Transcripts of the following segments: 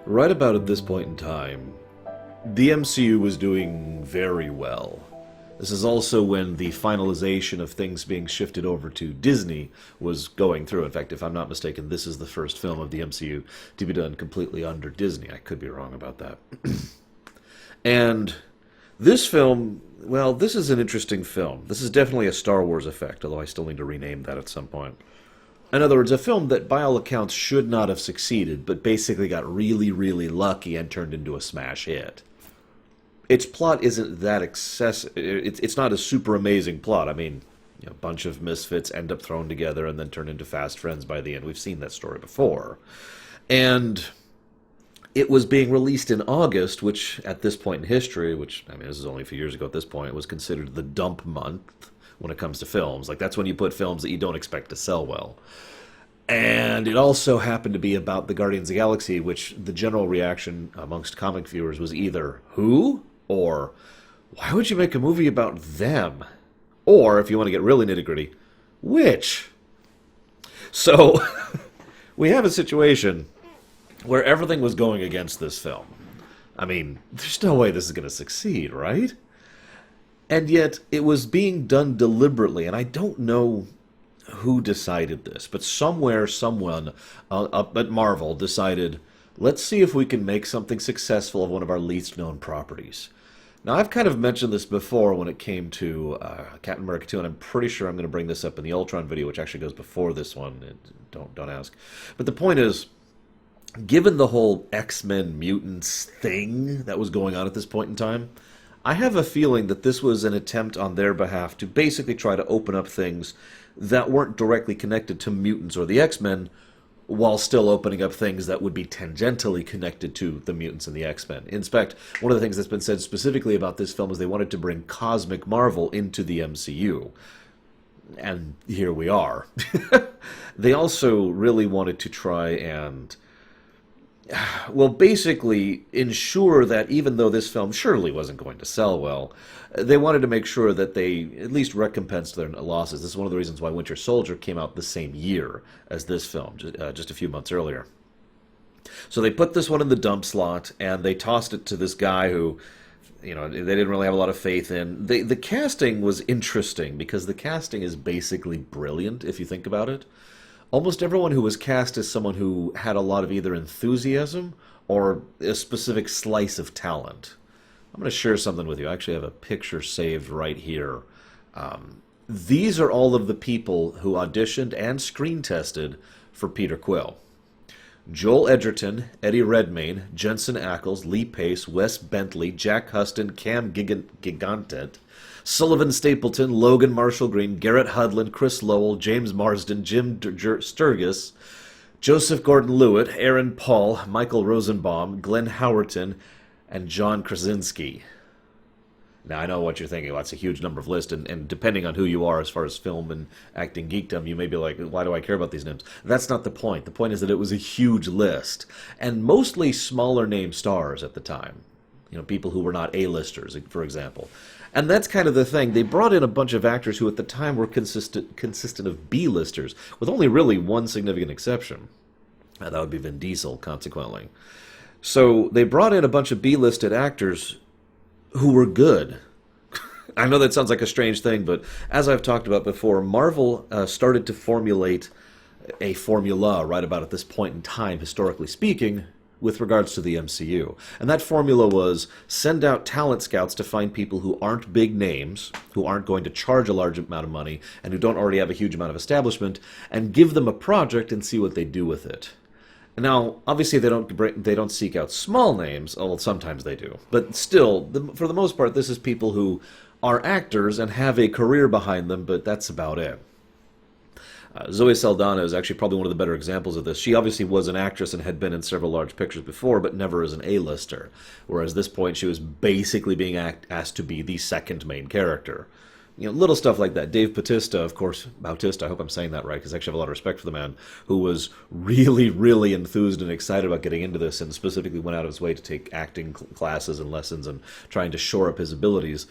Right about at this point in time, the MCU was doing very well. This is also when the finalization of things being shifted over to Disney was going through. In fact, if I'm not mistaken, this is the first film of the MCU to be done completely under Disney. I could be wrong about that. And this film, well, this is an interesting film. This is definitely a Star Wars effect, although I still need to rename that at some point. In other words, a film that by all accounts should not have succeeded, but basically got really, really lucky and turned into a smash hit. Its plot isn't that excessive. It's not a super amazing plot. I mean, a bunch of misfits end up thrown together and then turn into fast friends by the end. We've seen that story before. And it was being released in August, which at this point in history, which, I mean, this is only a few years ago at this point, was considered the dump month when it comes to films. Like, that's when you put films that you don't expect to sell well. And it also happened to be about the Guardians of the Galaxy, which the general reaction amongst comic viewers was either, who? Or, why would you make a movie about them? Or, if you want to get really nitty-gritty, which? So, we have a situation where everything was going against this film. I mean, there's no way this is going to succeed, right? And yet, it was being done deliberately, and I don't know who decided this, but somewhere, someone up at Marvel decided, let's see if we can make something successful of one of our least known properties. Now, I've kind of mentioned this before when it came to Captain America 2, and I'm pretty sure I'm going to bring this up in the Ultron video, which actually goes before this one. Don't ask. But the point is, given the whole X-Men mutants thing that was going on at this point in time, I have a feeling that this was an attempt on their behalf to basically try to open up things that weren't directly connected to mutants or the X-Men, while still opening up things that would be tangentially connected to the mutants and the X-Men. In fact, one of the things that's been said specifically about this film is they wanted to bring Cosmic Marvel into the MCU. And here we are. They also really wanted to try and, well, basically ensure that even though this film surely wasn't going to sell well, they wanted to make sure that they at least recompensed their losses. This is one of the reasons why Winter Soldier came out the same year as this film, just a few months earlier. So they put this one in the dump slot, and they tossed it to this guy who, they didn't really have a lot of faith in. The casting was interesting, because the casting is basically brilliant, if you think about it. Almost everyone who was cast is someone who had a lot of either enthusiasm or a specific slice of talent. I'm going to share something with you. I actually have a picture saved right here. These are all of the people who auditioned and screen tested for Peter Quill. Joel Edgerton, Eddie Redmayne, Jensen Ackles, Lee Pace, Wes Bentley, Jack Huston, Cam Gigantet, Sullivan Stapleton, Logan Marshall Green, Garrett Hudlin, Chris Lowell, James Marsden, Jim Sturgis, Joseph Gordon-Lewitt, Aaron Paul, Michael Rosenbaum, Glenn Howerton, and John Krasinski. Now, I know what you're thinking. Well, that's a huge number of lists, and depending on who you are as far as film and acting geekdom, you may be like, why do I care about these names? That's not the point. The point is that it was a huge list, and mostly smaller name stars at the time. People who were not A-listers, for example. And that's kind of the thing. They brought in a bunch of actors who at the time were consistent of B-listers, with only really one significant exception. That would be Vin Diesel, consequently. So they brought in a bunch of B-listed actors who were good. I know that sounds like a strange thing, but as I've talked about before, Marvel started to formulate a formula right about at this point in time, historically speaking, with regards to the MCU. And that formula was send out talent scouts to find people who aren't big names, who aren't going to charge a large amount of money, and who don't already have a huge amount of establishment, and give them a project and see what they do with it. Now, obviously, they don't seek out small names. Well, sometimes they do, but still, for the most part, this is people who are actors and have a career behind them. But that's about it. Zoe Saldana is actually probably one of the better examples of this. She obviously was an actress and had been in several large pictures before, but never as an A-lister. Whereas at this point, she was basically being asked to be the second main character. Little stuff like that. Dave Bautista, of course, Bautista, I hope I'm saying that right, because I actually have a lot of respect for the man, who was really, really enthused and excited about getting into this, and specifically went out of his way to take acting classes and lessons and trying to shore up his abilities,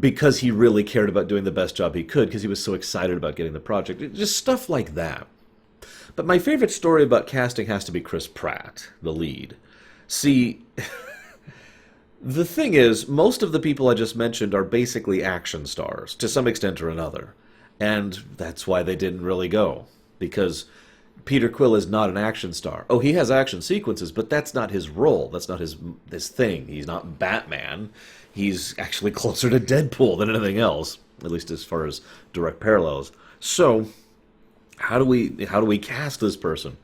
because he really cared about doing the best job he could, because he was so excited about getting the project. Just stuff like that. But my favorite story about casting has to be Chris Pratt, the lead. See, the thing is, most of the people I just mentioned are basically action stars, to some extent or another. And that's why they didn't really go. Because Peter Quill is not an action star. Oh, he has action sequences, but that's not his role. That's not his thing. He's not Batman. He's actually closer to Deadpool than anything else, at least as far as direct parallels. So, how do we cast this person?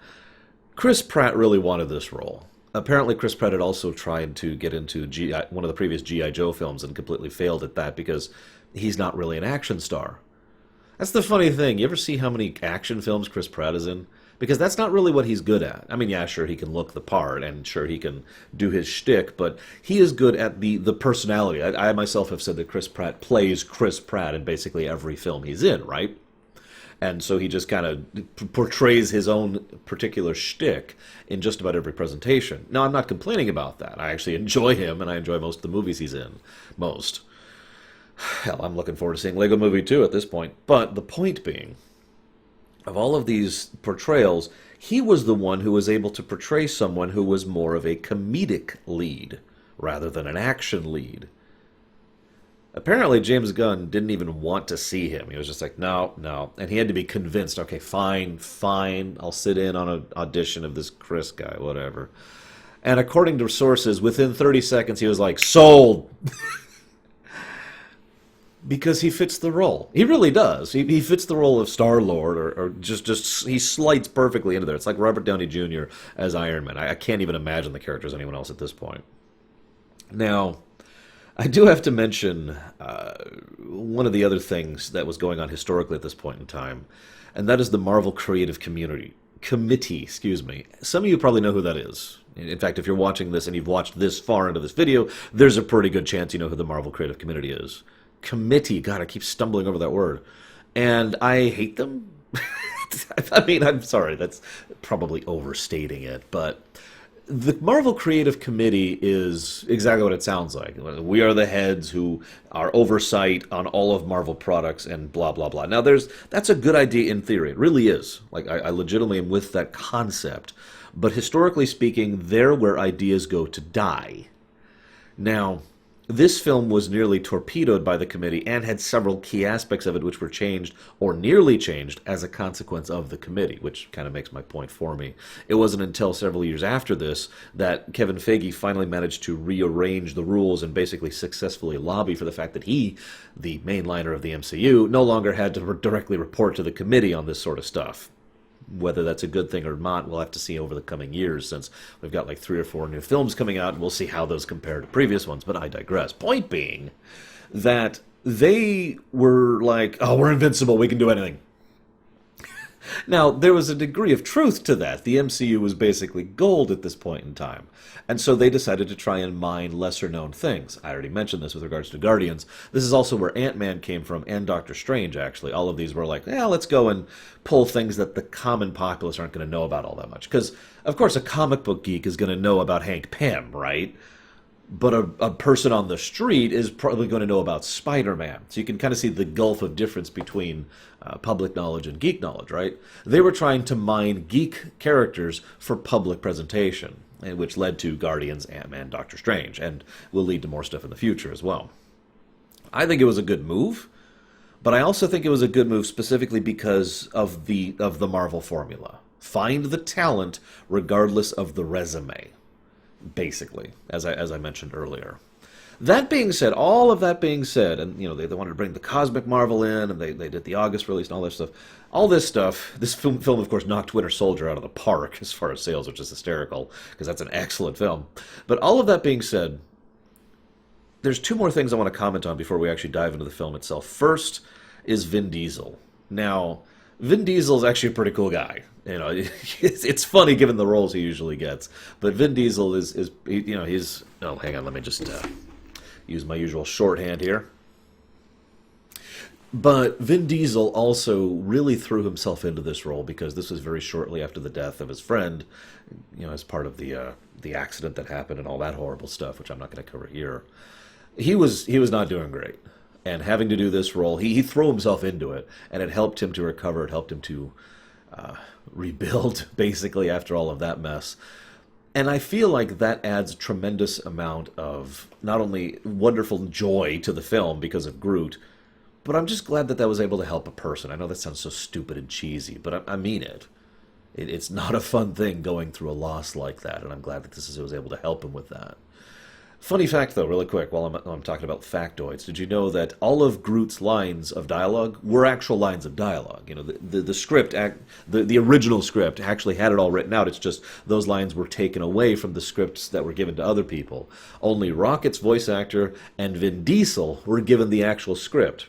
Chris Pratt really wanted this role. Apparently, Chris Pratt had also tried to get into one of the previous G.I. Joe films and completely failed at that because he's not really an action star. That's the funny thing. You ever see how many action films Chris Pratt is in? Because that's not really what he's good at. I mean, yeah, sure, he can look the part, and sure, he can do his shtick, but he is good at the personality. I myself have said that Chris Pratt plays Chris Pratt in basically every film he's in, right? And so he just kind of portrays his own particular shtick in just about every presentation. Now, I'm not complaining about that. I actually enjoy him, and I enjoy most of the movies he's in. Most. Hell, I'm looking forward to seeing Lego Movie 2 at this point. But the point being, of all of these portrayals, he was the one who was able to portray someone who was more of a comedic lead rather than an action lead. Apparently, James Gunn didn't even want to see him. He was just like, no, no. And he had to be convinced, okay, fine, fine, I'll sit in on an audition of this Chris guy, whatever. And according to sources, within 30 seconds, he was like, sold! Because he fits the role. He really does. He fits the role of Star-Lord, or just he slides perfectly into there. It's like Robert Downey Jr. as Iron Man. I can't even imagine the character as anyone else at this point. Now, I do have to mention one of the other things that was going on historically at this point in time, and that is the Marvel Creative Committee, excuse me. Some of you probably know who that is. In fact, if you're watching this and you've watched this far into this video, there's a pretty good chance you know who the Marvel Creative Committee is. Committee. God, I keep stumbling over that word. And I hate them. I mean, I'm sorry, that's probably overstating it, but the Marvel Creative Committee is exactly what it sounds like. We are the heads who are oversight on all of Marvel products and blah, blah, blah. Now, that's a good idea in theory. It really is. Like, I legitimately am with that concept. But historically speaking, they're where ideas go to die. Now, this film was nearly torpedoed by the committee and had several key aspects of it which were changed or nearly changed as a consequence of the committee, which kind of makes my point for me. It wasn't until several years after this that Kevin Feige finally managed to rearrange the rules and basically successfully lobby for the fact that he, the mainliner of the MCU, no longer had to directly report to the committee on this sort of stuff. Whether that's a good thing or not, we'll have to see over the coming years, since we've got like 3 or 4 new films coming out, and we'll see how those compare to previous ones, but I digress. Point being that they were like, oh, we're invincible, we can do anything. Now, there was a degree of truth to that. The MCU was basically gold at this point in time. And so they decided to try and mine lesser-known things. I already mentioned this with regards to Guardians. This is also where Ant-Man came from, and Doctor Strange, actually. All of these were like, yeah, let's go and pull things that the common populace aren't going to know about all that much. Because, of course, a comic book geek is going to know about Hank Pym, right? But a person on the street is probably going to know about Spider-Man. So you can kind of see the gulf of difference between public knowledge and geek knowledge, right? They were trying to mine geek characters for public presentation, which led to Guardians, Ant-Man, Doctor Strange, and will lead to more stuff in the future as well. I think it was a good move, but I also think it was a good move specifically because of the Marvel formula. Find the talent regardless of the resume. Basically, as I mentioned earlier. That being said, all of that being said, and you know they wanted to bring the Cosmic Marvel in, and they did the August release and all that stuff. All this stuff, this film of course knocked Winter Soldier out of the park as far as sales, which is hysterical because that's an excellent film. But all of that being said, there's 2 more things I want to comment on before we actually dive into the film itself. First is Vin Diesel. Now, Vin Diesel is actually a pretty cool guy. You know, it's funny given the roles he usually gets. But Vin Diesel is you know, he's... Oh, hang on, let me just use my usual shorthand here. But Vin Diesel also really threw himself into this role because this was very shortly after the death of his friend, you know, as part of the accident that happened and all that horrible stuff, which I'm not going to cover here. He was not doing great. And having to do this role, he threw himself into it, and it helped him to recover. It helped him to rebuild, basically, after all of that mess. And I feel like that adds a tremendous amount of not only wonderful joy to the film because of Groot, but I'm just glad that that was able to help a person. I know that sounds so stupid and cheesy, but I mean it. It's not a fun thing going through a loss like that, and I'm glad that was able to help him with that. Funny fact, though, really quick, while I'm talking about factoids, did you know that all of Groot's lines of dialogue were actual lines of dialogue? You know, the script, the original script actually had it all written out. It's just those lines were taken away from the scripts that were given to other people. Only Rocket's voice actor and Vin Diesel were given the actual script.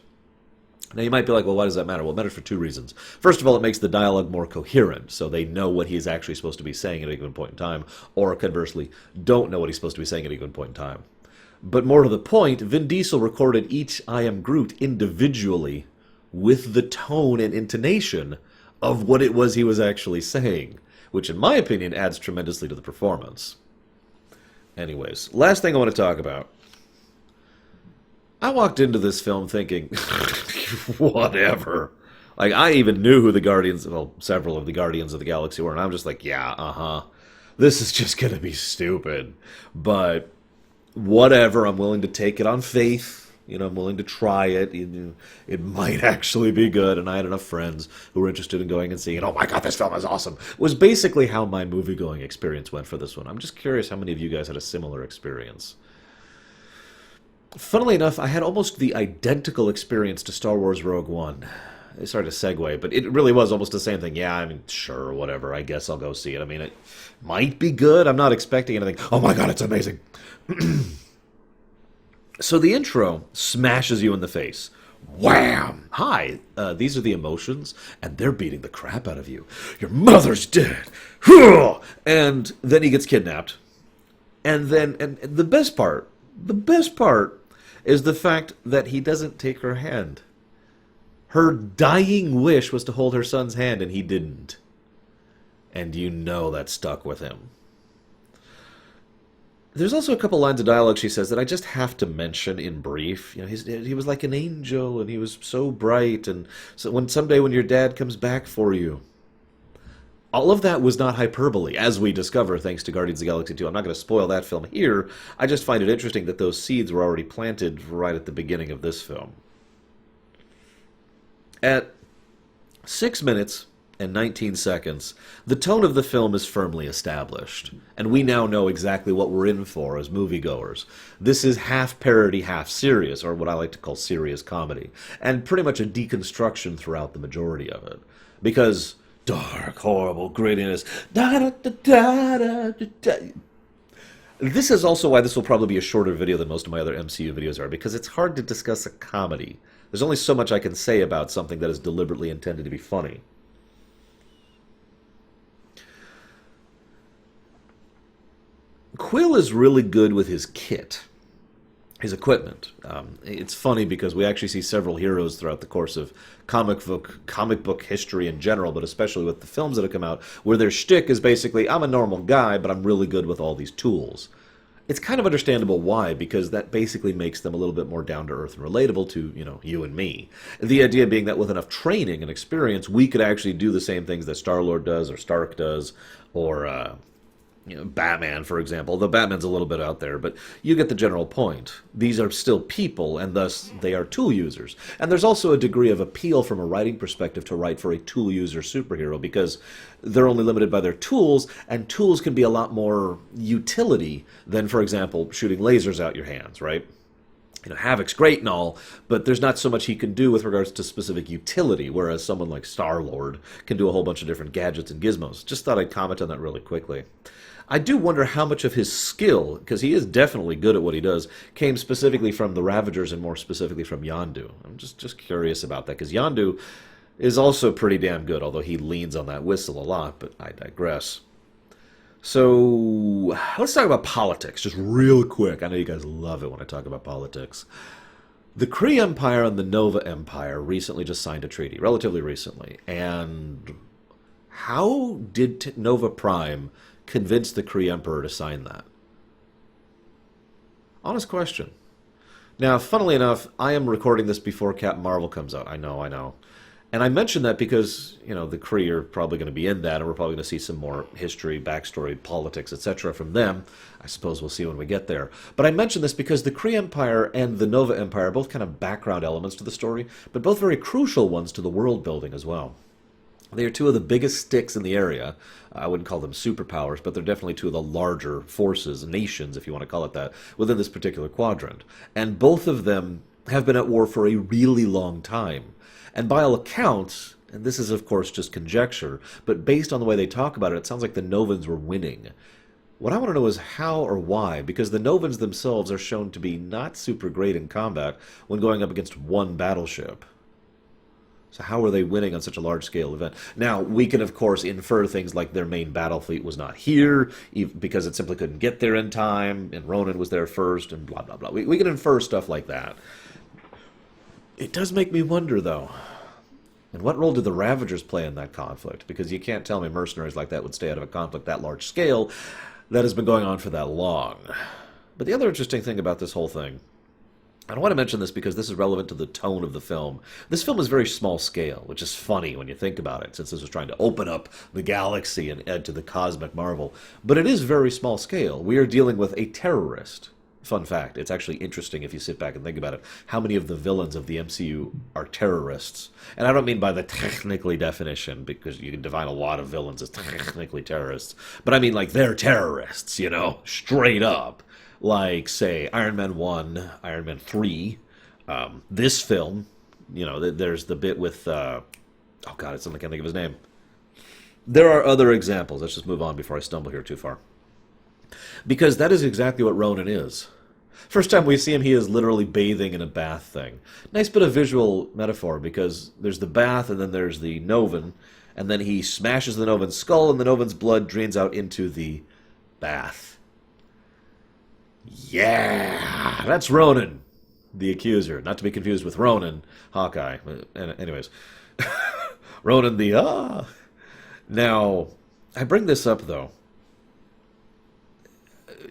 Now, you might be like, well, why does that matter? Well, it matters for two reasons. First of all, it makes the dialogue more coherent, so they know what he's actually supposed to be saying at a given point in time, or conversely, don't know what he's supposed to be saying at a given point in time. But more to the point, Vin Diesel recorded each I Am Groot individually with the tone and intonation of what it was he was actually saying, which in my opinion adds tremendously to the performance. Anyways, last thing I want to talk about. I walked into this film thinking, whatever. Like, I even knew who the Guardians, well, several of the Guardians of the Galaxy were, and I'm just like, yeah, this is just gonna be stupid. But whatever, I'm willing to take it on faith. You know, I'm willing to try it. It might actually be good, and I had enough friends who were interested in going and seeing it. Oh my god, this film is awesome. It was basically how my movie-going experience went for this one. I'm just curious how many of you guys had a similar experience. Funnily enough, I had almost the identical experience to Star Wars Rogue One. Sorry to segue, but it really was almost the same thing. Yeah, I mean, sure, whatever. I guess I'll go see it. I mean, it might be good. I'm not expecting anything. Oh my god, it's amazing. So the intro smashes you in the face. Wham! Hi, these are the emotions, and they're beating the crap out of you. Your mother's dead. And then he gets kidnapped. And then, and the best part is the fact that he doesn't take her hand. Her dying wish was to hold her son's hand, and he didn't. And you know that stuck with him. There's also a couple lines of dialogue she says that I just have to mention in brief. You know, he was like an angel, and he was so bright, and so someday when your dad comes back for you. All of that was not hyperbole, as we discover thanks to Guardians of the Galaxy 2. I'm not going to spoil that film here. I just find it interesting that those seeds were already planted right at the beginning of this film. At 6 minutes and 19 seconds, the tone of the film is firmly established, and we now know exactly what we're in for as moviegoers. This is half parody, half serious, or what I like to call serious comedy, and pretty much a deconstruction throughout the majority of it. Because dark, horrible grittiness. This is also why this will probably be a shorter video than most of my other MCU videos are, because it's hard to discuss a comedy. There's only so much I can say about something that is deliberately intended to be funny. Quill is really good with his kit. His equipment. It's funny because we actually see several heroes throughout the course of comic book history in general, but especially with the films that have come out, where their shtick is basically, I'm a normal guy, but I'm really good with all these tools. It's kind of understandable why, because that basically makes them a little bit more down-to-earth and relatable to, you know, you and me. The idea being that with enough training and experience, we could actually do the same things that Star-Lord does, or Stark does, or you know, Batman, for example. Though Batman's a little bit out there, but you get the general point. These are still people, and thus they are tool users. And there's also a degree of appeal from a writing perspective to write for a tool user superhero, because they're only limited by their tools, and tools can be a lot more utility than, for example, shooting lasers out your hands, right? You know, Havoc's great and all, but there's not so much he can do with regards to specific utility, whereas someone like Star-Lord can do a whole bunch of different gadgets and gizmos. Just thought I'd comment on that really quickly. I do wonder how much of his skill, because he is definitely good at what he does, came specifically from the Ravagers and more specifically from Yondu. I'm just curious about that, because Yondu is also pretty damn good, although he leans on that whistle a lot, but I digress. So, let's talk about politics, just real quick. I know you guys love it when I talk about politics. The Kree Empire and the Nova Empire recently just signed a treaty, relatively recently, and how did Nova Prime convince the Kree Emperor to sign that? Honest question. Now, funnily enough, I am recording this before Captain Marvel comes out. I know. And I mention that because, the Kree are probably going to be in that, and we're probably going to see some more history, backstory, politics, etc. from them. I suppose we'll see when we get there. But I mention this because the Kree Empire and the Nova Empire are both kind of background elements to the story, but both very crucial ones to the world building as well. They are two of the biggest sticks in the area. I wouldn't call them superpowers, but they're definitely two of the larger forces, nations, if you want to call it that, within this particular quadrant. And both of them have been at war for a really long time. And by all accounts, and this is of course just conjecture, but based on the way they talk about it, it sounds like the Novans were winning. What I want to know is how or why, because the Novans themselves are shown to be not super great in combat when going up against one battleship. So how are they winning on such a large-scale event? Now, we can, of course, infer things like their main battle fleet was not here because it simply couldn't get there in time, and Ronan was there first, and blah, blah, blah. We can infer stuff like that. It does make me wonder, though, and what role do the Ravagers play in that conflict? Because you can't tell me mercenaries like that would stay out of a conflict that large scale that has been going on for that long. But the other interesting thing about this whole thing, I don't want to mention this because this is relevant to the tone of the film. This film is very small scale, which is funny when you think about it, since this was trying to open up the galaxy and add to the cosmic marvel. But it is very small scale. We are dealing with a terrorist. Fun fact, it's actually interesting if you sit back and think about it, how many of the villains of the MCU are terrorists. And I don't mean by the technically definition, because you can define a lot of villains as technically terrorists, but I mean like they're terrorists, straight up. Like, say, Iron Man 1, Iron Man 3, this film, there's the bit with, oh god, I can't think of his name. There are other examples. Let's just move on before I stumble here too far. Because that is exactly what Ronan is. First time we see him, he is literally bathing in a bath thing. Nice bit of visual metaphor, because there's the bath, and then there's the Novan, and then he smashes the Novan's skull, and the Novan's blood drains out into the bath. Yeah, that's Ronan, the accuser. Not to be confused with Ronan, Hawkeye. Anyways, Ronan the Now, I bring this up though.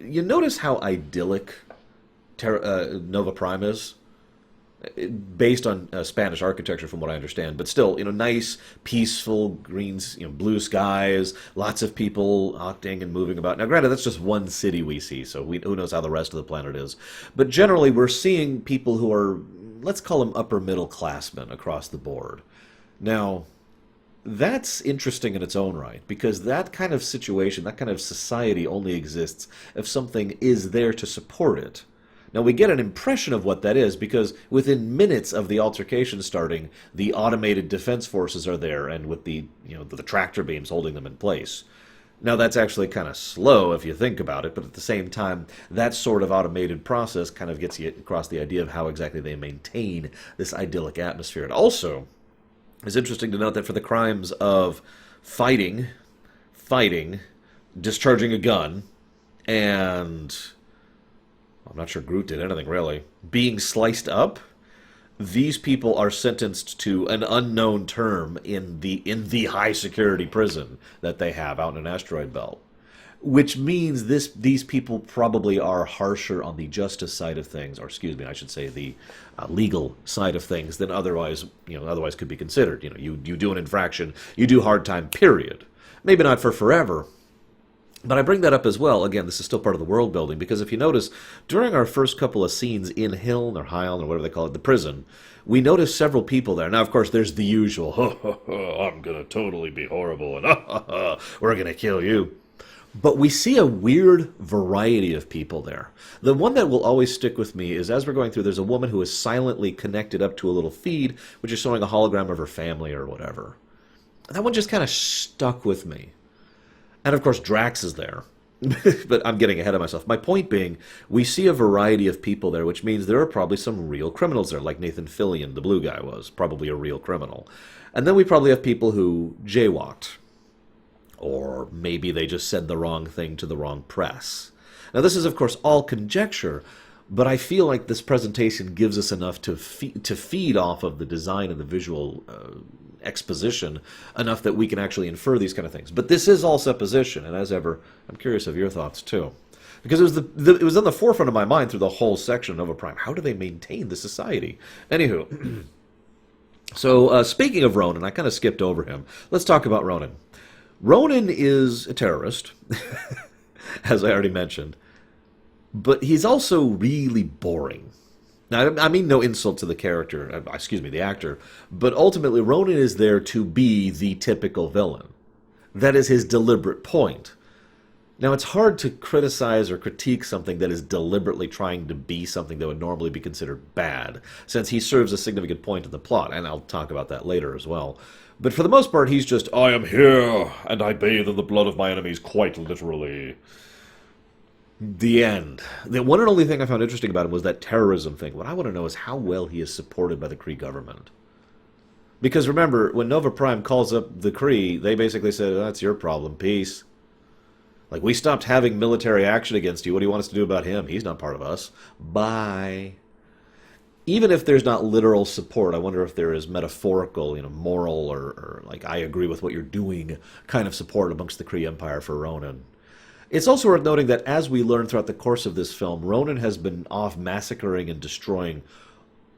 You notice how idyllic Nova Prime is, based on Spanish architecture, from what I understand. But still, nice, peaceful, greens, blue skies, lots of people acting and moving about. Now, granted, that's just one city we see, so who knows how the rest of the planet is. But generally, we're seeing people who are, let's call them upper middle classmen across the board. Now, that's interesting in its own right, because that kind of situation, that kind of society only exists if something is there to support it. Now, we get an impression of what that is because within minutes of the altercation starting, the automated defense forces are there, and with the tractor beams holding them in place. Now, that's actually kind of slow if you think about it, but at the same time, that sort of automated process kind of gets you across the idea of how exactly they maintain this idyllic atmosphere. And also, it's interesting to note that for the crimes of fighting, discharging a gun, and I'm not sure Groot did anything really, being sliced up, these people are sentenced to an unknown term in the high security prison that they have out in an asteroid belt. Which means these people probably are harsher on the justice side of things, or excuse me, I should say the legal side of things than otherwise could be considered. You do an infraction, you do hard time, period. Maybe not for forever. But I bring that up as well. Again, this is still part of the world building, because if you notice, during our first couple of scenes in Hiln, or Hyln, or whatever they call it, the prison, we notice several people there. Now, of course, there's the usual, I'm going to totally be horrible, and we're going to kill you. But we see a weird variety of people there. The one that will always stick with me is, as we're going through, there's a woman who is silently connected up to a little feed, which is showing a hologram of her family or whatever. That one just kind of stuck with me. And of course, Drax is there. But I'm getting ahead of myself. My point being, we see a variety of people there, which means there are probably some real criminals there, like Nathan Fillion, the blue guy, was probably a real criminal. And then we probably have people who jaywalked. Or maybe they just said the wrong thing to the wrong press. Now, this is, of course, all conjecture, but I feel like this presentation gives us enough to feed off of the design and the visual exposition, enough that we can actually infer these kind of things. But this is all supposition, and as ever, I'm curious of your thoughts, too. Because it was on the forefront of my mind through the whole section of Nova Prime. How do they maintain the society? Anywho, So, speaking of Ronan, I kind of skipped over him. Let's talk about Ronan. Ronan is a terrorist, as I already mentioned, but he's also really boring. Now, I mean no insult to the character, excuse me, the actor, but ultimately Ronan is there to be the typical villain. That is his deliberate point. Now, it's hard to criticize or critique something that is deliberately trying to be something that would normally be considered bad, since he serves a significant point in the plot, and I'll talk about that later as well. But for the most part, he's just, I am here, and I bathe in the blood of my enemies quite literally. The end. The one and only thing I found interesting about him was that terrorism thing. What I want to know is how well he is supported by the Kree government. Because remember, when Nova Prime calls up the Kree, they basically said, that's your problem, peace. Like, we stopped having military action against you. What do you want us to do about him? He's not part of us. Bye. Even if there's not literal support, I wonder if there is metaphorical, moral or like, I agree with what you're doing kind of support amongst the Kree Empire for Ronan. It's also worth noting that as we learn throughout the course of this film, Ronan has been off massacring and destroying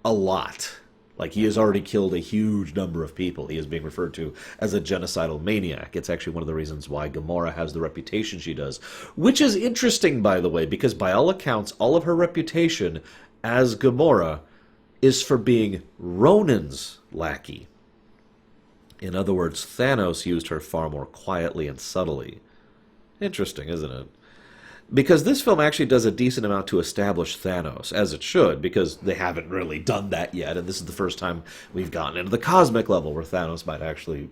a lot. Like, he has already killed a huge number of people. He is being referred to as a genocidal maniac. It's actually one of the reasons why Gamora has the reputation she does. Which is interesting, by the way, because by all accounts, all of her reputation as Gamora is for being Ronan's lackey. In other words, Thanos used her far more quietly and subtly. Interesting, isn't it? Because this film actually does a decent amount to establish Thanos, as it should, because they haven't really done that yet, and this is the first time we've gotten into the cosmic level where Thanos might actually,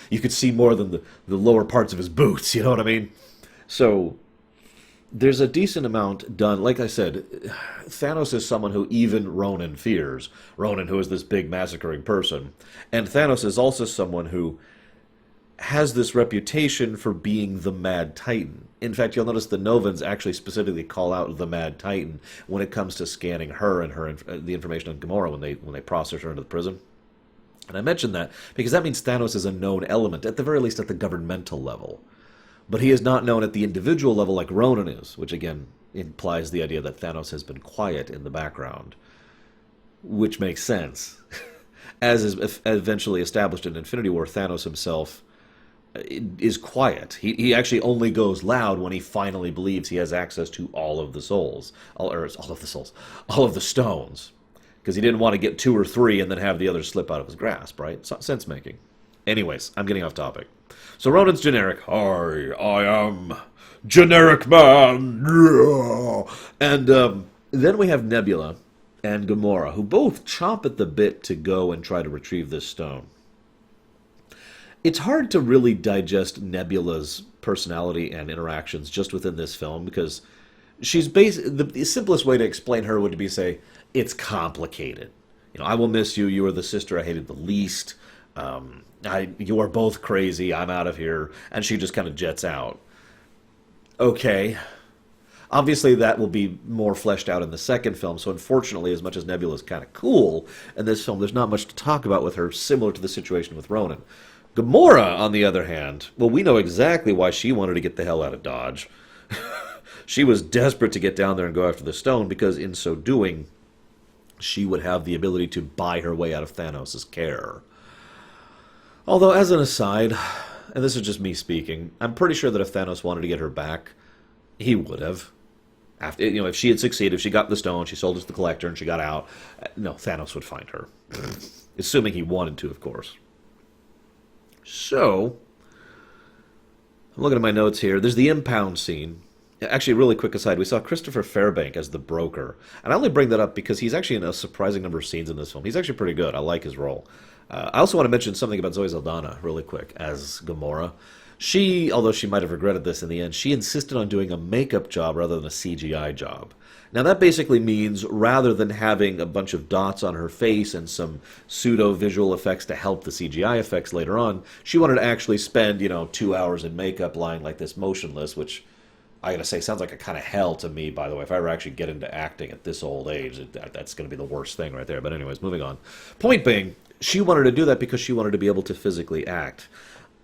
you could see more than the lower parts of his boots, you know what I mean? So, there's a decent amount done. Like I said, Thanos is someone who even Ronan fears. Ronan, who is this big massacring person. And Thanos is also someone who has this reputation for being the Mad Titan. In fact, you'll notice the Novans actually specifically call out the Mad Titan when it comes to scanning her and the information on Gamora when they process her into the prison. And I mention that because that means Thanos is a known element, at the very least at the governmental level. But he is not known at the individual level like Ronan is, which again implies the idea that Thanos has been quiet in the background. Which makes sense. As is eventually established in Infinity War, Thanos himself is quiet. He actually only goes loud when he finally believes he has access to all of the souls. All of the stones. Because he didn't want to get 2 or 3 and then have the others slip out of his grasp, right? Sense making. Anyways, I'm getting off topic. So Ronan's generic. I am generic man. And then we have Nebula and Gamora, who both chomp at the bit to go and try to retrieve this stone. It's hard to really digest Nebula's personality and interactions just within this film because she's the simplest way to explain her would be to say, it's complicated. I will miss you. You are the sister I hated the least. You are both crazy. I'm out of here. And she just kind of jets out. Okay. Obviously, that will be more fleshed out in the second film, so unfortunately, as much as Nebula is kind of cool in this film, there's not much to talk about with her, similar to the situation with Ronan. Gamora, on the other hand, well, we know exactly why she wanted to get the hell out of Dodge. She was desperate to get down there and go after the stone, because in so doing, she would have the ability to buy her way out of Thanos' care. Although, as an aside, and this is just me speaking, I'm pretty sure that if Thanos wanted to get her back, he would have. After, if she had succeeded, if she got the stone, she sold it to the collector, and she got out, no, Thanos would find her. Assuming he wanted to, of course. So, I'm looking at my notes here. There's the impound scene. Actually, really quick aside, we saw Christopher Fairbank as the broker. And I only bring that up because he's actually in a surprising number of scenes in this film. He's actually pretty good. I like his role. I also want to mention something about Zoe Saldana really quick as Gamora. She, although she might have regretted this in the end, she insisted on doing a makeup job rather than a CGI job. Now that basically means rather than having a bunch of dots on her face and some pseudo-visual effects to help the CGI effects later on, she wanted to actually spend, 2 hours in makeup lying like this motionless, which I gotta say sounds like a kind of hell to me, by the way. If I ever actually get into acting at this old age, that's gonna be the worst thing right there. But anyways, moving on. Point being, she wanted to do that because she wanted to be able to physically act.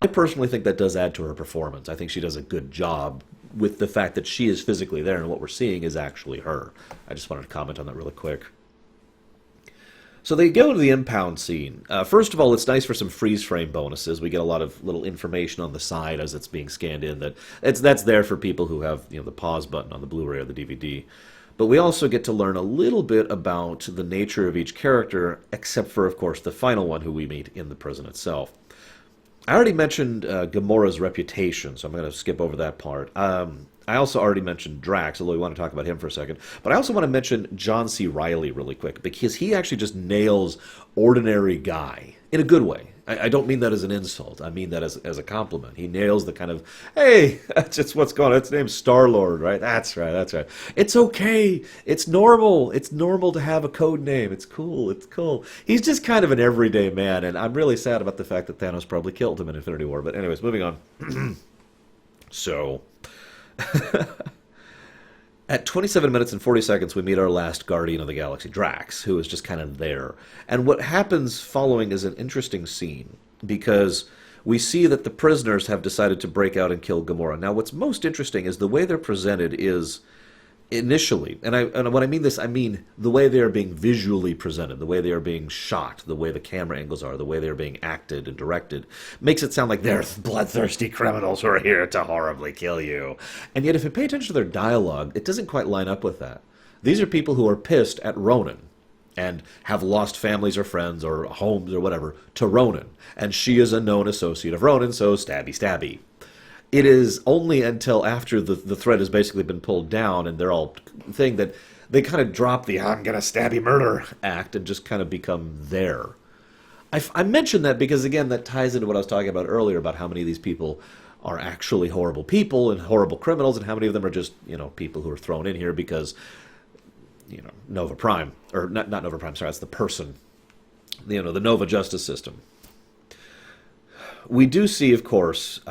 I personally think that does add to her performance. I think she does a good job with the fact that she is physically there and what we're seeing is actually her. I just wanted to comment on that really quick. So they go to the impound scene. First of all, it's nice for some freeze frame bonuses. We get a lot of little information on the side as it's being scanned in that's there for people who have the pause button on the Blu-ray or the DVD. But we also get to learn a little bit about the nature of each character, except for, of course, the final one who we meet in the prison itself. I already mentioned Gamora's reputation, so I'm going to skip over that part. I also already mentioned Drax, although we want to talk about him for a second. But I also want to mention John C. Reilly really quick, because he actually just nails ordinary guy in a good way. I don't mean that as an insult. I mean that as a compliment. He nails the kind of, hey, that's just what's going on. Its name's Star-Lord, right? That's right, that's right. It's okay. It's normal. It's normal to have a code name. It's cool. It's cool. He's just kind of an everyday man, and I'm really sad about the fact that Thanos probably killed him in Infinity War. But anyways, moving on. So... At 27 minutes and 40 seconds, we meet our last Guardian of the Galaxy, Drax, who is just kind of there. And what happens following is an interesting scene, because we see that the prisoners have decided to break out and kill Gamora. Now, what's most interesting is the way they're presented is initially, and when I mean this, I mean the way they are being visually presented, the way they are being shot, the way the camera angles are, the way they are being acted and directed, makes it sound like they're bloodthirsty criminals who are here to horribly kill you. And yet, if you pay attention to their dialogue, it doesn't quite line up with that. These are people who are pissed at Ronan and have lost families or friends or homes or whatever to Ronan. And she is a known associate of Ronan, so stabby stabby. It is only until after the threat has basically been pulled down and they're all thing that they kind of drop the I'm gonna stab you murder act and just kind of become there. I mention that because, again, that ties into what I was talking about earlier about how many of these people are actually horrible people and horrible criminals, and how many of them are just, people who are thrown in here because, Nova Prime, or not Nova Prime, sorry, that's the person, the Nova justice system. We do see, of course,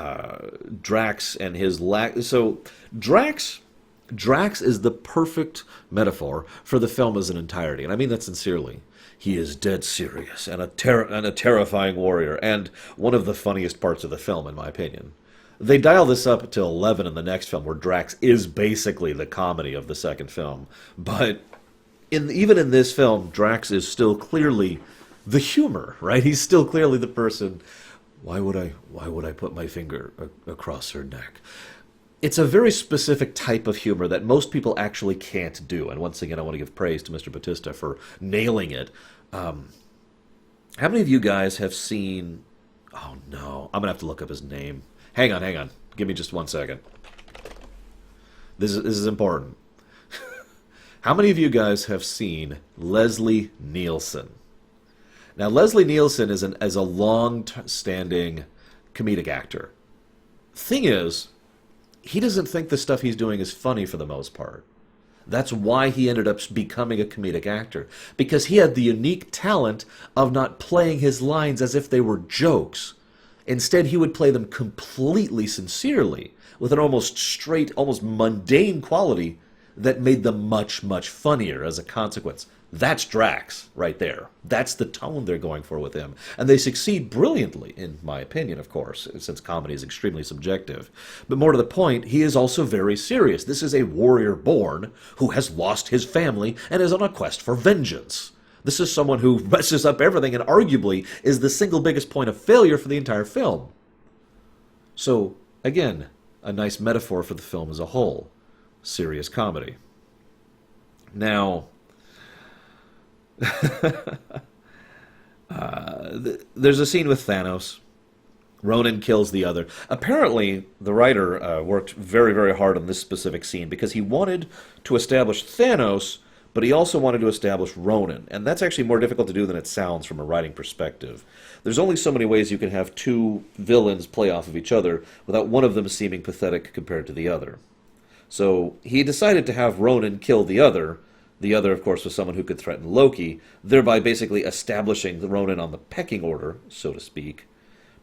Drax and his lack. So Drax is the perfect metaphor for the film as an entirety, and I mean that sincerely. He is dead serious and a terrifying warrior, and one of the funniest parts of the film, in my opinion. They dial this up to 11 in the next film, where Drax is basically the comedy of the second film. But even in this film, Drax is still clearly the humor, right? He's still clearly the person. Why would I put my finger across her neck? It's a very specific type of humor that most people actually can't do. And once again, I want to give praise to Mr. Batista for nailing it. How many of you guys have seen... Oh, no. I'm going to have to look up his name. Hang on. Give me just 1 second. This is important. How many of you guys have seen Leslie Nielsen? Now, Leslie Nielsen is a long-standing comedic actor. Thing is, he doesn't think the stuff he's doing is funny for the most part. That's why he ended up becoming a comedic actor, because he had the unique talent of not playing his lines as if they were jokes. Instead, he would play them completely sincerely, with an almost straight, almost mundane quality that made them much, much funnier as a consequence. That's Drax right there. That's the tone they're going for with him. And they succeed brilliantly, in my opinion, of course, since comedy is extremely subjective. But more to the point, he is also very serious. This is a warrior born who has lost his family and is on a quest for vengeance. This is someone who messes up everything and arguably is the single biggest point of failure for the entire film. So, again, a nice metaphor for the film as a whole. Serious comedy. Now... there's a scene with Thanos. Ronan kills the other. Apparently, the writer worked very, very hard on this specific scene because he wanted to establish Thanos, but he also wanted to establish Ronan. And that's actually more difficult to do than it sounds from a writing perspective. There's only so many ways you can have two villains play off of each other without one of them seeming pathetic compared to the other. So he decided to have Ronan kill the other. The other, of course, was someone who could threaten Loki, thereby basically establishing the Ronan on the pecking order, so to speak.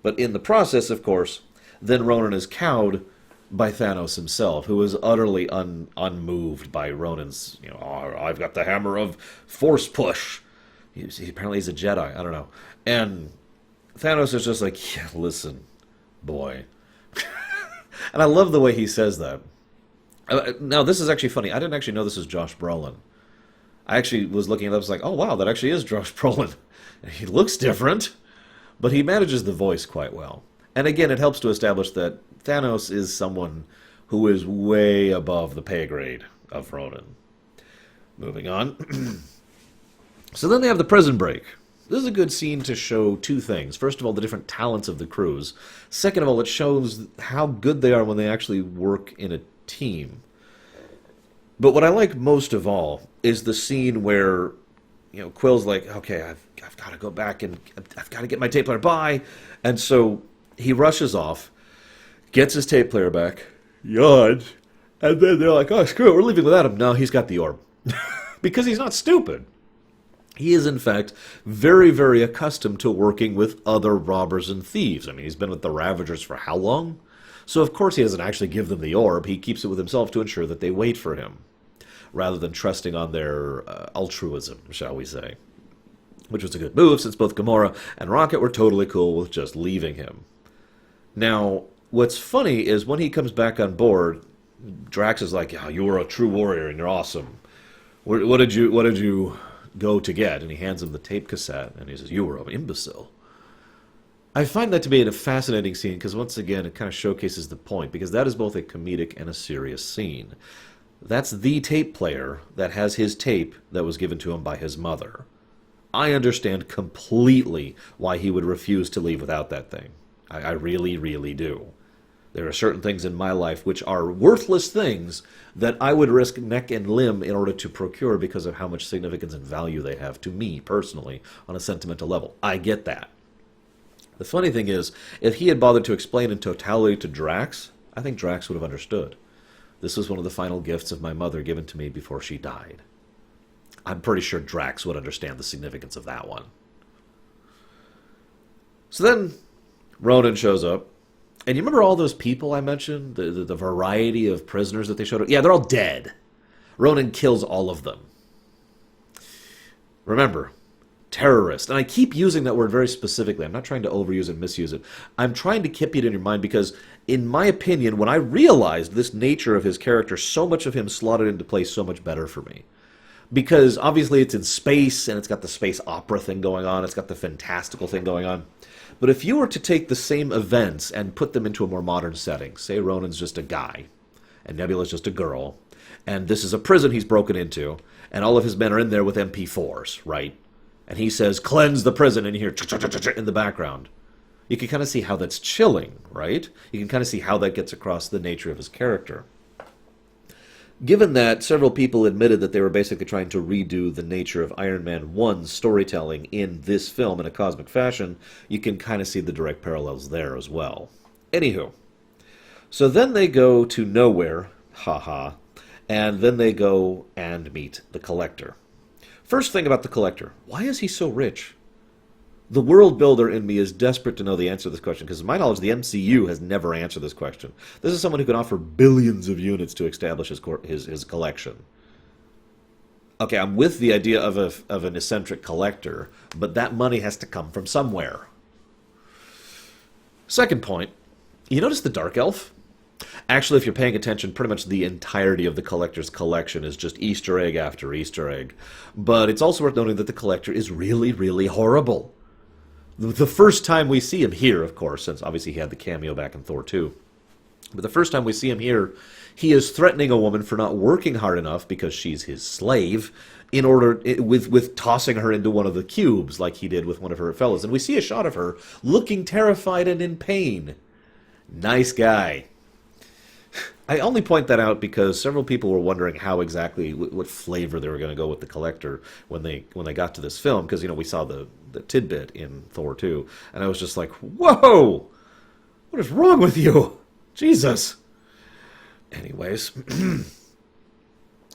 But in the process, of course, then Ronan is cowed by Thanos himself, who is utterly unmoved by Ronan's, I've got the hammer of force push. Apparently he's a Jedi, I don't know. And Thanos is just like, yeah, listen, boy. And I love the way he says that. Now, this is actually funny. I didn't actually know this is Josh Brolin. I actually was looking at it, I was like, oh wow, that actually is Josh Brolin. He looks different, but he manages the voice quite well. And again, it helps to establish that Thanos is someone who is way above the pay grade of Ronan. Moving on. So then they have the prison break. This is a good scene to show two things. First of all, the different talents of the crews. Second of all, it shows how good they are when they actually work in a team. But what I like most of all is the scene where, Quill's like, okay, I've got to go back and I've got to get my tape player. Bye. And so he rushes off, gets his tape player back, yawns, and then they're like, oh, screw it, we're leaving without him. No, he's got the orb. Because he's not stupid. He is, in fact, very, very accustomed to working with other robbers and thieves. I mean, he's been with the Ravagers for how long? So, of course, he doesn't actually give them the orb. He keeps it with himself to ensure that they wait for him, rather than trusting on their altruism, shall we say. Which was a good move, since both Gamora and Rocket were totally cool with just leaving him. Now, what's funny is when he comes back on board, Drax is like, "Oh, you were a true warrior and you're awesome. What did you go to get?" And he hands him the tape cassette, and he says, "You were an imbecile." I find that to be a fascinating scene because, once again, it kind of showcases the point, because that is both a comedic and a serious scene. That's the tape player that has his tape that was given to him by his mother. I understand completely why he would refuse to leave without that thing. I really, really do. There are certain things in my life which are worthless things that I would risk neck and limb in order to procure because of how much significance and value they have to me personally on a sentimental level. I get that. The funny thing is, if he had bothered to explain in totality to Drax, I think Drax would have understood. This was one of the final gifts of my mother given to me before she died. I'm pretty sure Drax would understand the significance of that one. So then, Ronan shows up. And you remember all those people I mentioned? The variety of prisoners that they showed up? Yeah, they're all dead. Ronan kills all of them. Remember, terrorist. And I keep using that word very specifically. I'm not trying to overuse and misuse it. I'm trying to keep it in your mind because, in my opinion, when I realized this nature of his character, so much of him slotted into place so much better for me. Because, obviously, it's in space, and it's got the space opera thing going on. It's got the fantastical thing going on. But if you were to take the same events and put them into a more modern setting, say Ronan's just a guy, and Nebula's just a girl, and this is a prison he's broken into, and all of his men are in there with MP4s, right? And he says, "Cleanse the prison," and you hear in the background. You can kind of see how that's chilling, right? You can kind of see how that gets across the nature of his character. Given that several people admitted that they were basically trying to redo the nature of Iron Man 1's storytelling in this film in a cosmic fashion, you can kind of see the direct parallels there as well. Anywho, so then they go to nowhere, haha, and then they go and meet the Collector. First thing about the Collector, why is he so rich? The world builder in me is desperate to know the answer to this question, because to my knowledge, the MCU has never answered this question. This is someone who can offer billions of units to establish his collection. Okay, I'm with the idea of an eccentric collector, but that money has to come from somewhere. Second point, you notice the Dark Elf? Actually, if you're paying attention, pretty much the entirety of the Collector's collection is just Easter egg after Easter egg. But it's also worth noting that the Collector is really, really horrible. The first time we see him here, of course, since obviously he had the cameo back in Thor 2, but the first time we see him here, he is threatening a woman for not working hard enough because she's his slave, in order with tossing her into one of the cubes like he did with one of her fellows. And we see a shot of her looking terrified and in pain. Nice guy. I only point that out because several people were wondering how exactly, what flavor they were going to go with the Collector when they got to this film, because we saw the tidbit in Thor 2, and I was just like, whoa, what is wrong with you? Jesus. Anyways,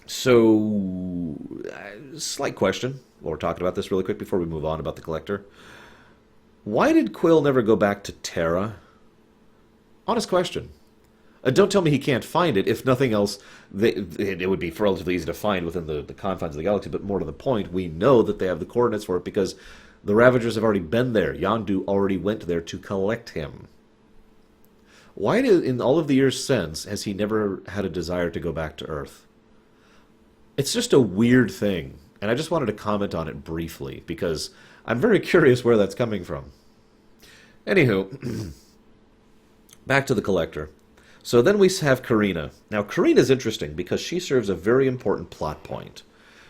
so slight question. We're talking about this really quick before we move on about the Collector. Why did Quill never go back to Terra? Honest question. Don't tell me he can't find it. If nothing else, it would be relatively easy to find within the confines of the galaxy, but more to the point, we know that they have the coordinates for it because the Ravagers have already been there. Yondu already went there to collect him. Why, in all of the years since, has he never had a desire to go back to Earth? It's just a weird thing. And I just wanted to comment on it briefly, because I'm very curious where that's coming from. Anywho, back to the Collector. So then we have Karina. Now, Karina's interesting because she serves a very important plot point.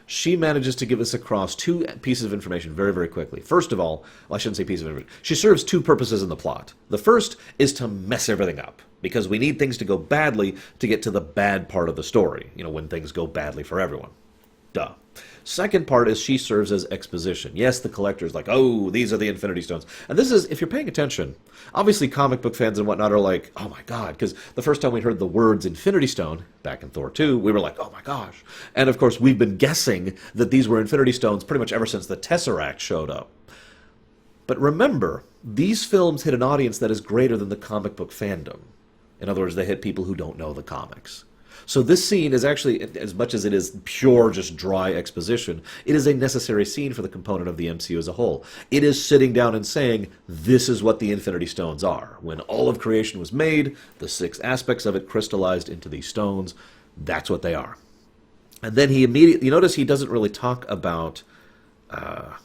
She manages to give us across two pieces of information very, very quickly. First of all, well, I shouldn't say pieces of information. She serves two purposes in the plot. The first is to mess everything up, because we need things to go badly to get to the bad part of the story, when things go badly for everyone. Duh. Second part is she serves as exposition. Yes, the Collector's like, oh, these are the Infinity Stones. And this is, if you're paying attention, obviously comic book fans and whatnot are like, oh my god, because the first time we heard the words Infinity Stone, back in Thor 2, we were like, oh my gosh. And of course, we've been guessing that these were Infinity Stones pretty much ever since the Tesseract showed up. But remember, these films hit an audience that is greater than the comic book fandom. In other words, they hit people who don't know the comics. So this scene is actually, as much as it is pure, just dry exposition, it is a necessary scene for the component of the MCU as a whole. It is sitting down and saying, this is what the Infinity Stones are. When all of creation was made, the 6 aspects of it crystallized into these stones. That's what they are. And then he immediately, you notice he doesn't really talk about, the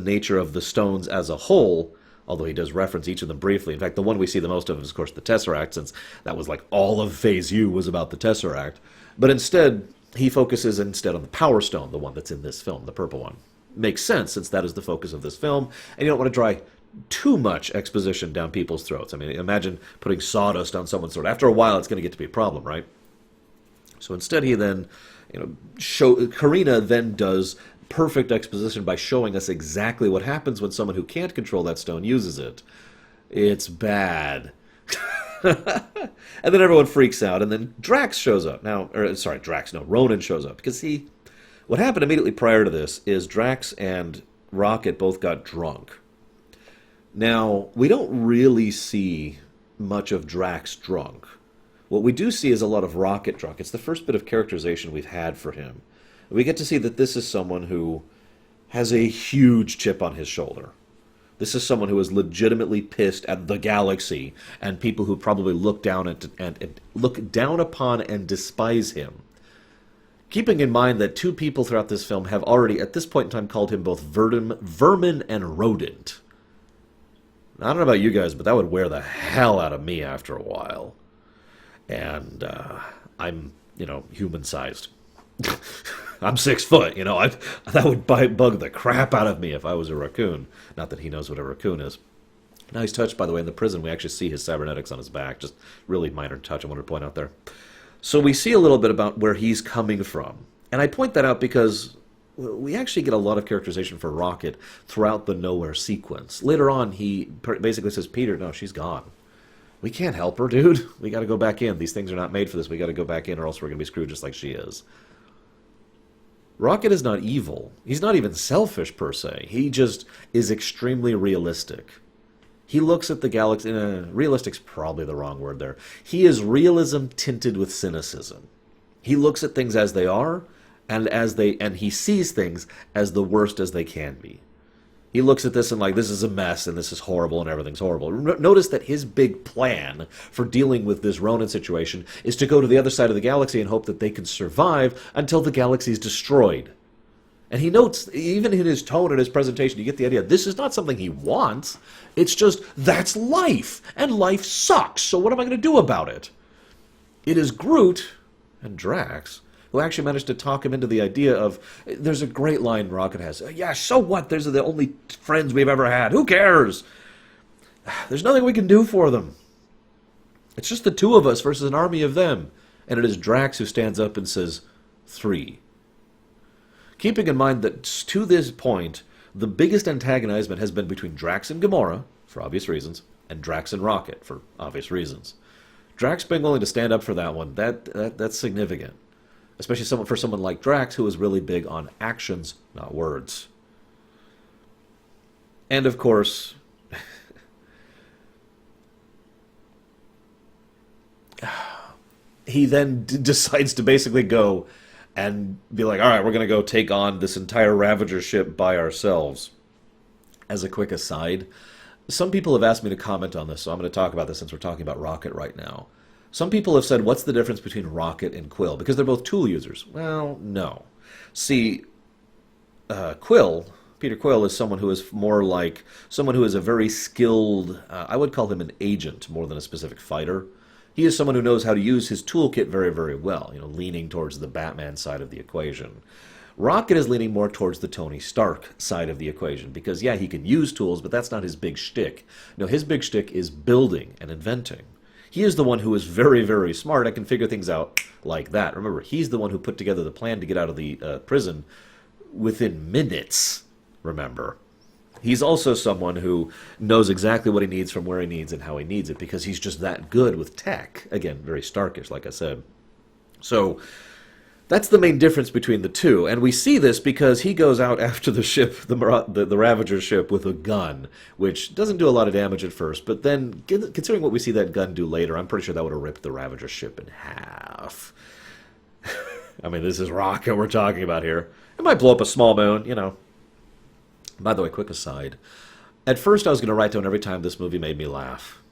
nature of the stones as a whole, although he does reference each of them briefly. In fact, the one we see the most of is, of course, the Tesseract, since that was like all of Phase U was about the Tesseract. But instead, he focuses on the Power Stone, the one that's in this film, the purple one. Makes sense, since that is the focus of this film, and you don't want to dry too much exposition down people's throats. I mean, imagine putting sawdust on someone's throat. After a while, it's going to get to be a problem, right? So instead, he then, Karina then does perfect exposition by showing us exactly what happens when someone who can't control that stone uses it. It's bad. And then everyone freaks out, and then Drax shows up. Ronan shows up. Because what happened immediately prior to this is Drax and Rocket both got drunk. Now, we don't really see much of Drax drunk. What we do see is a lot of Rocket drunk. It's the first bit of characterization we've had for him. We get to see that this is someone who has a huge chip on his shoulder. This is someone who is legitimately pissed at the galaxy and people who probably look down upon and despise him. Keeping in mind that 2 people throughout this film have already, at this point in time, called him both vermin and rodent. Now, I don't know about you guys, but that would wear the hell out of me after a while. And I'm, human-sized. I'm 6 foot, that would bug the crap out of me if I was a raccoon. Not that he knows what a raccoon is. Now he's touched, by the way, in the prison. We actually see his cybernetics on his back. Just really minor touch I wanted to point out there. So we see a little bit about where he's coming from. And I point that out because we actually get a lot of characterization for Rocket throughout the Nowhere sequence. Later on, he basically says, Peter, no, she's gone. We can't help her, dude. We got to go back in. These things are not made for this. We got to go back in or else we're going to be screwed just like she is. Rocket is not evil. He's not even selfish, per se. He just is extremely realistic. He looks at the galaxy... realistic's probably the wrong word there. He is realism tinted with cynicism. He looks at things as they are, and he sees things as the worst as they can be. He looks at this and this is a mess, and this is horrible, and everything's horrible. Notice that his big plan for dealing with this Ronin situation is to go to the other side of the galaxy and hope that they can survive until the galaxy is destroyed. And he notes, even in his tone and his presentation, you get the idea, this is not something he wants. It's just, that's life, and life sucks, so what am I going to do about it? It is Groot and Drax who actually managed to talk him into the idea of, there's a great line Rocket has, yeah, so what? Those are the only friends we've ever had. Who cares? There's nothing we can do for them. It's just the 2 of us versus an army of them. And it is Drax who stands up and says, 3. Keeping in mind that to this point, the biggest antagonizement has been between Drax and Gamora, for obvious reasons, and Drax and Rocket, for obvious reasons. Drax being willing to stand up for that one, that's significant. Especially for someone like Drax, who is really big on actions, not words. And of course, he then decides to basically go and be like, all right, we're going to go take on this entire Ravager ship by ourselves. As a quick aside, some people have asked me to comment on this, so I'm going to talk about this since we're talking about Rocket right now. Some people have said, what's the difference between Rocket and Quill? Because they're both tool users. Well, no. See, Peter Quill is someone who is more like someone who is a very skilled, I would call him an agent more than a specific fighter. He is someone who knows how to use his toolkit very, very well, leaning towards the Batman side of the equation. Rocket is leaning more towards the Tony Stark side of the equation because, yeah, he can use tools, but that's not his big shtick. No, his big shtick is building and inventing. He is the one who is very, very smart and can figure things out like that. Remember, he's the one who put together the plan to get out of the prison within minutes, remember. He's also someone who knows exactly what he needs from where he needs and how he needs it because he's just that good with tech. Again, very Starkish, like I said. So that's the main difference between the two. And we see this because he goes out after the ship, the Ravager ship, with a gun, which doesn't do a lot of damage at first. But then, considering what we see that gun do later, I'm pretty sure that would have ripped the Ravager ship in half. I mean, this is Rocket we're talking about here. It might blow up a small moon. By the way, quick aside. At first I was going to write down every time this movie made me laugh.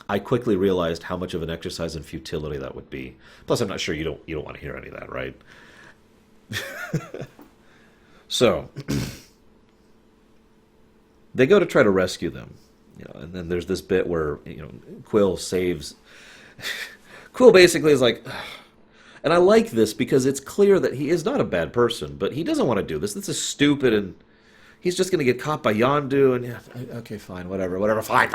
I quickly realized how much of an exercise in futility that would be. Plus, I'm not sure you don't want to hear any of that, right? So, they go to try to rescue them. And then there's this bit where, Quill saves... Quill basically is like... And I like this because it's clear that he is not a bad person, but he doesn't want to do this. This is stupid, and he's just going to get caught by Yondu, and yeah, okay, fine, whatever, fine.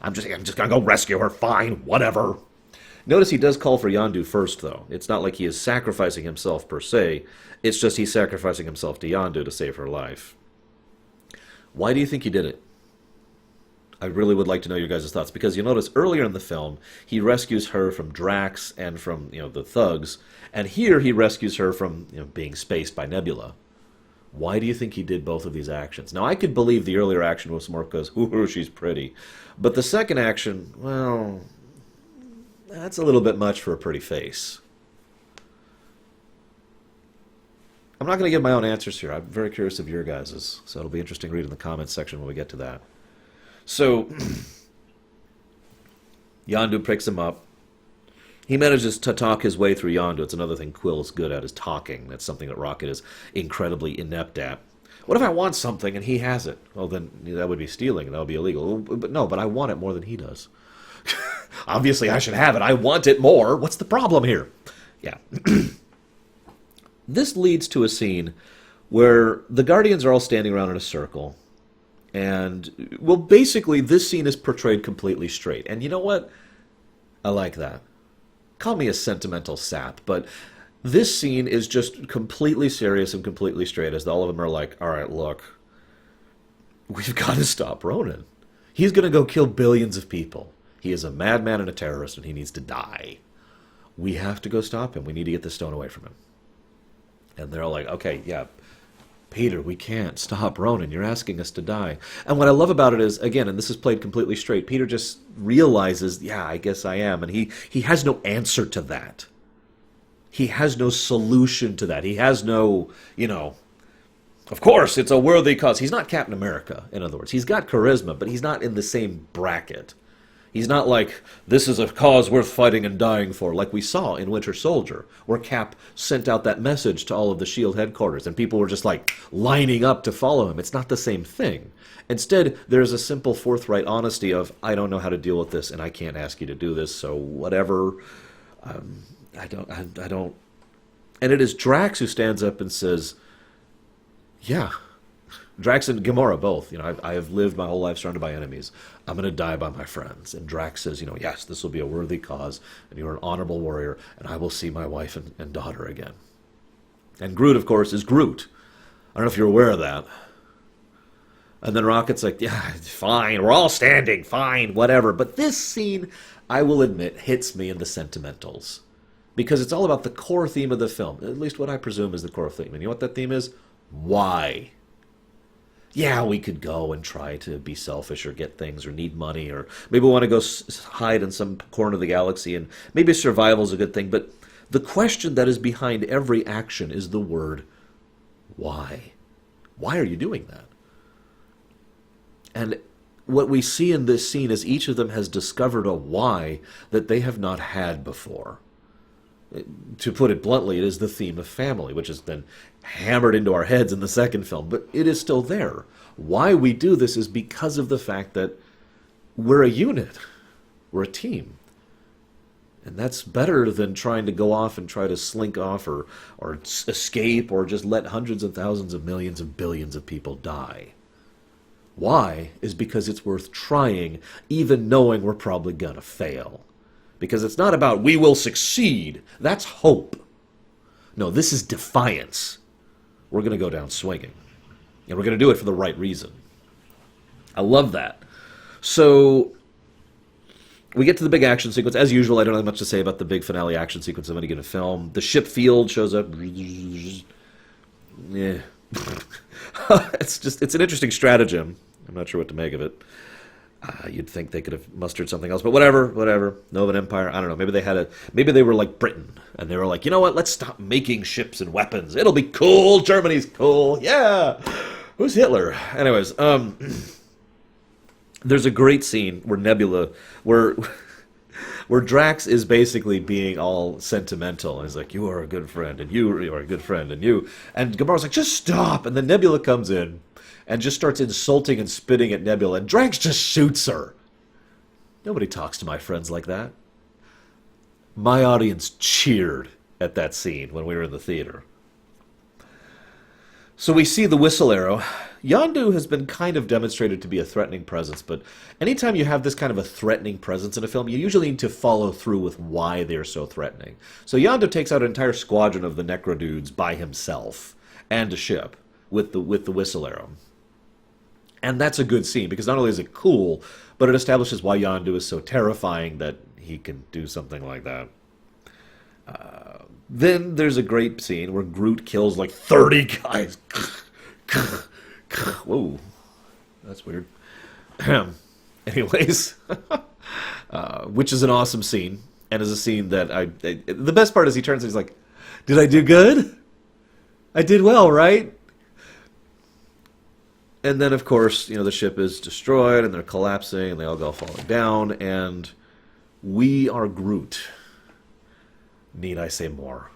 I'm just going to go rescue her, fine, whatever. Notice he does call for Yondu first, though. It's not like he is sacrificing himself per se. It's just he's sacrificing himself to Yondu to save her life. Why do you think he did it? I really would like to know your guys' thoughts, because you'll notice earlier in the film, he rescues her from Drax and from, the thugs, and here he rescues her from, being spaced by Nebula. Why do you think he did both of these actions? Now, I could believe the earlier action was more because, ooh, she's pretty. But the second action, well, that's a little bit much for a pretty face. I'm not going to give my own answers here. I'm very curious of your guys's, so it'll be interesting to read in the comments section when we get to that. So, Yondu picks him up. He manages to talk his way through Yondu. It's another thing Quill's good at, is talking. That's something that Rocket is incredibly inept at. What if I want something and he has it? Well, then that would be stealing, and that would be illegal. But I want it more than he does. Obviously, I should have it. I want it more. What's the problem here? Yeah. This leads to a scene where the Guardians are all standing around in a circle. And, well, basically, this scene is portrayed completely straight. And you know what? I like that. Call me a sentimental sap, but this scene is just completely serious and completely straight, as all of them are like, all right, look, we've got to stop Ronan. He's going to go kill billions of people. He is a madman and a terrorist, and he needs to die. We have to go stop him. We need to get the stone away from him. And they're all like, okay, yeah, Peter, we can't stop Ronan. You're asking us to die. And what I love about it is, again, and this is played completely straight, Peter just realizes, yeah, I guess I am. And he has no answer to that. He has no solution to that. He has no, of course, it's a worthy cause. He's not Captain America, in other words. He's got charisma, but he's not in the same bracket. He's not like, this is a cause worth fighting and dying for, like we saw in Winter Soldier, where Cap sent out that message to all of the S.H.I.E.L.D. headquarters, and people were just like lining up to follow him. It's not the same thing. Instead, there's a simple, forthright honesty of, I don't know how to deal with this, and I can't ask you to do this, so whatever. I don't. And it is Drax who stands up and says, yeah. Drax and Gamora both. I have lived my whole life surrounded by enemies. I'm going to die by my friends. And Drax says, yes, this will be a worthy cause, and you're an honorable warrior, and I will see my wife and daughter again. And Groot, of course, is Groot. I don't know if you're aware of that. And then Rocket's like, yeah, fine, we're all standing, fine, whatever. But this scene, I will admit, hits me in the sentimentals. Because it's all about the core theme of the film. At least what I presume is the core theme. And you know what that theme is? Why? Yeah, we could go and try to be selfish or get things or need money, or maybe we want to go hide in some corner of the galaxy, and maybe survival is a good thing. But the question that is behind every action is the word why. Why are you doing that? And what we see in this scene is each of them has discovered a why that they have not had before. To put it bluntly, it is the theme of family, which has been hammered into our heads in the second film, but it is still there. Why we do this is because of the fact that we're a unit. We're a team. And that's better than trying to go off and try to slink off or escape or just let hundreds of thousands of millions of billions of people die. Why? Is because it's worth trying, even knowing we're probably gonna fail. Because it's not about we will succeed. That's hope. No, this is defiance. We're gonna go down swinging. And we're gonna do it for the right reason. I love that. So we get to the big action sequence. As usual, I don't have much to say about the big finale action sequence of any given film. The ship field shows up. Yeah. It's an interesting stratagem. I'm not sure what to make of it. You'd think they could have mustered something else, but whatever. Novan Empire, I don't know. Maybe they were like Britain, and they were like, you know what? Let's stop making ships and weapons. It'll be cool. Germany's cool. Yeah. Who's Hitler? Anyways, there's a great scene where Drax is basically being all sentimental, and he's like, "You are a good friend, and you are a good friend, and you." And Gamora's like, "Just stop!" And then Nebula comes in and just starts insulting and spitting at Nebula, and Drax just shoots her. Nobody talks to my friends like that. My audience cheered at that scene when we were in the theater. So we see the whistle arrow. Yondu has been kind of demonstrated to be a threatening presence, but anytime you have this kind of a threatening presence in a film, you usually need to follow through with why they're so threatening. So Yondu takes out an entire squadron of the Necro dudes by himself, and a ship, with the whistle arrow. And that's a good scene, because not only is it cool, but it establishes why Yondu is so terrifying that he can do something like that. Then there's a great scene where Groot kills like 30 guys. Whoa, that's weird. Anyways, which is an awesome scene, and is a scene that the best part is he turns and he's like, "Did I do good? I did well, right?" And then, of course, the ship is destroyed, and they're collapsing, and they all go falling down, and we are Groot. Need I say more?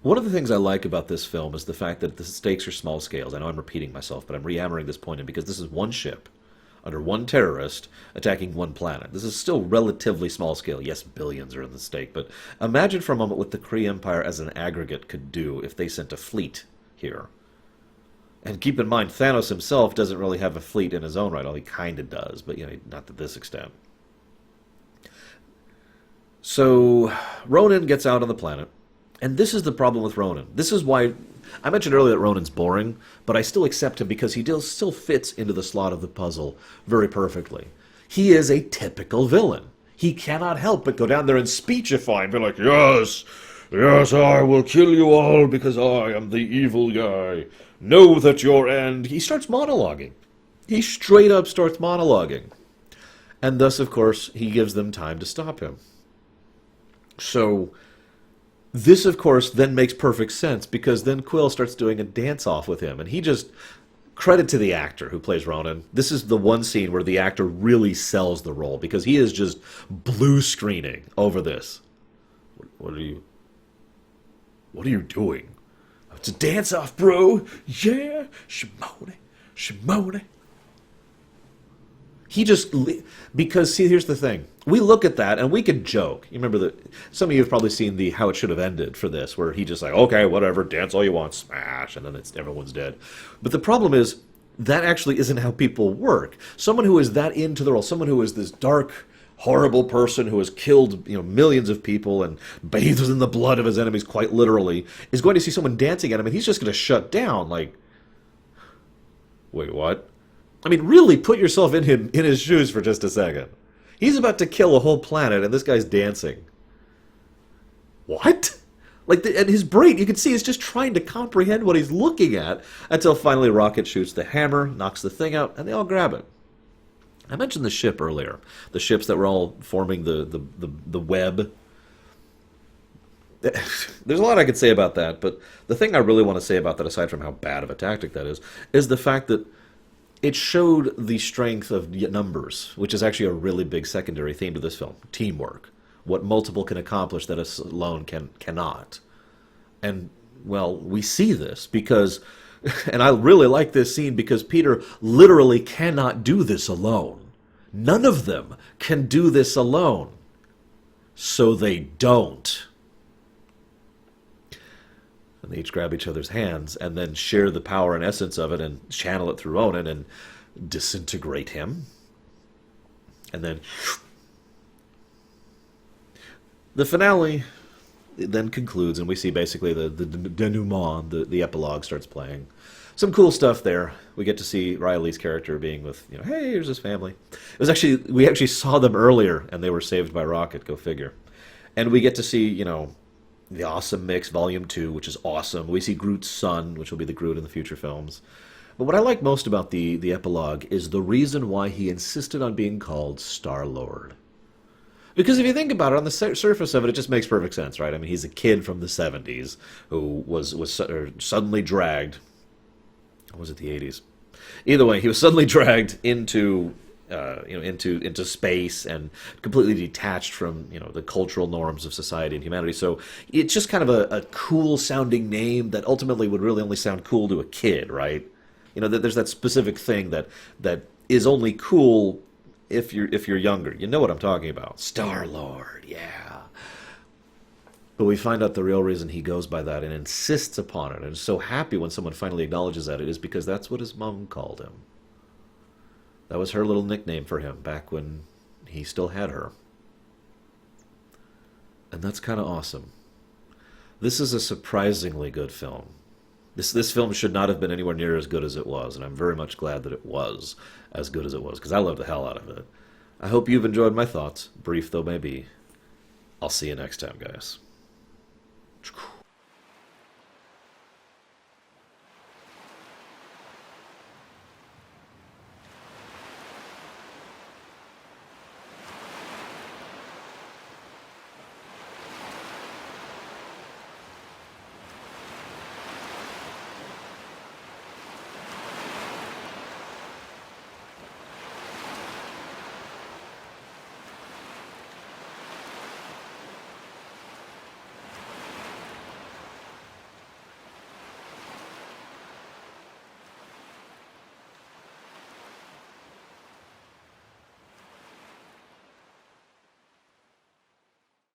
One of the things I like about this film is the fact that the stakes are small scales. I know I'm repeating myself, but I'm re-hammering this point in because this is one ship under one terrorist attacking one planet. This is still relatively small scale. Yes, billions are in the stake, but imagine for a moment what the Kree Empire as an aggregate could do if they sent a fleet here. And keep in mind, Thanos himself doesn't really have a fleet in his own right. Well, he kind of does, but not to this extent. So Ronan gets out on the planet, and this is the problem with Ronan. This is why I mentioned earlier that Ronan's boring, but I still accept him because he still fits into the slot of the puzzle very perfectly. He is a typical villain. He cannot help but go down there and speechify and be like, "Yes, I will kill you all because I am the evil guy. Know that your end." He starts monologuing. He straight up starts monologuing. And thus, of course, he gives them time to stop him. So this, of course, then makes perfect sense, because then Quill starts doing a dance-off with him, and he just... Credit to the actor who plays Ronan. This is the one scene where the actor really sells the role, because he is just blue screening over this. What are you doing? It's a dance-off, bro! Yeah! Shimone! He just... Because, see, here's the thing. We look at that, and we could joke. You remember that... Some of you have probably seen the How It Should Have Ended for this, where he just like, okay, whatever, dance all you want, smash, and then everyone's dead. But the problem is, that actually isn't how people work. Someone who is that into the role, someone who is this dark, horrible person who has killed millions of people and bathes in the blood of his enemies, quite literally, is going to see someone dancing at him, and he's just going to shut down, like... Wait, what? I mean, really put yourself in his shoes for just a second. He's about to kill a whole planet, and this guy's dancing. What? And his brain, you can see, is just trying to comprehend what he's looking at, until finally Rocket shoots the hammer, knocks the thing out, and they all grab it. I mentioned the ship earlier. The ships that were all forming the web. There's a lot I could say about that, but the thing I really want to say about that, aside from how bad of a tactic that is the fact that it showed the strength of numbers, which is actually a really big secondary theme to this film. Teamwork. What multiple can accomplish that a alone cannot. And, well, we see this because, and I really like this scene because Peter literally cannot do this alone. None of them can do this alone. So they don't. And they each grab each other's hands and then share the power and essence of it and channel it through Onan and disintegrate him. And then the finale then concludes, and we see basically the denouement, the epilogue starts playing. Some cool stuff there. We get to see Riley's character being with, hey, here's his family. It was actually, we actually saw them earlier, and they were saved by Rocket, go figure. And we get to see, the Awesome Mix Volume 2, which is awesome. We see Groot's son, which will be the Groot in the future films. But what I like most about the epilogue is the reason why he insisted on being called Star-Lord. Because if you think about it, on the surface of it, it just makes perfect sense, right? I mean, he's a kid from the 70s who was suddenly dragged. Or was it the 80s? Either way, he was suddenly dragged into space and completely detached from the cultural norms of society and humanity. So it's just kind of a cool sounding name that ultimately would really only sound cool to a kid, right? There's that specific thing that is only cool if you're younger. You know what I'm talking about. Star-Lord, yeah. But we find out the real reason he goes by that and insists upon it and is so happy when someone finally acknowledges that it is because that's what his mom called him. That was her little nickname for him back when he still had her. And that's kind of awesome. This is a surprisingly good film. This film should not have been anywhere near as good as it was, and I'm very much glad that it was as good as it was, because I loved the hell out of it. I hope you've enjoyed my thoughts, brief though may be. I'll see you next time, guys.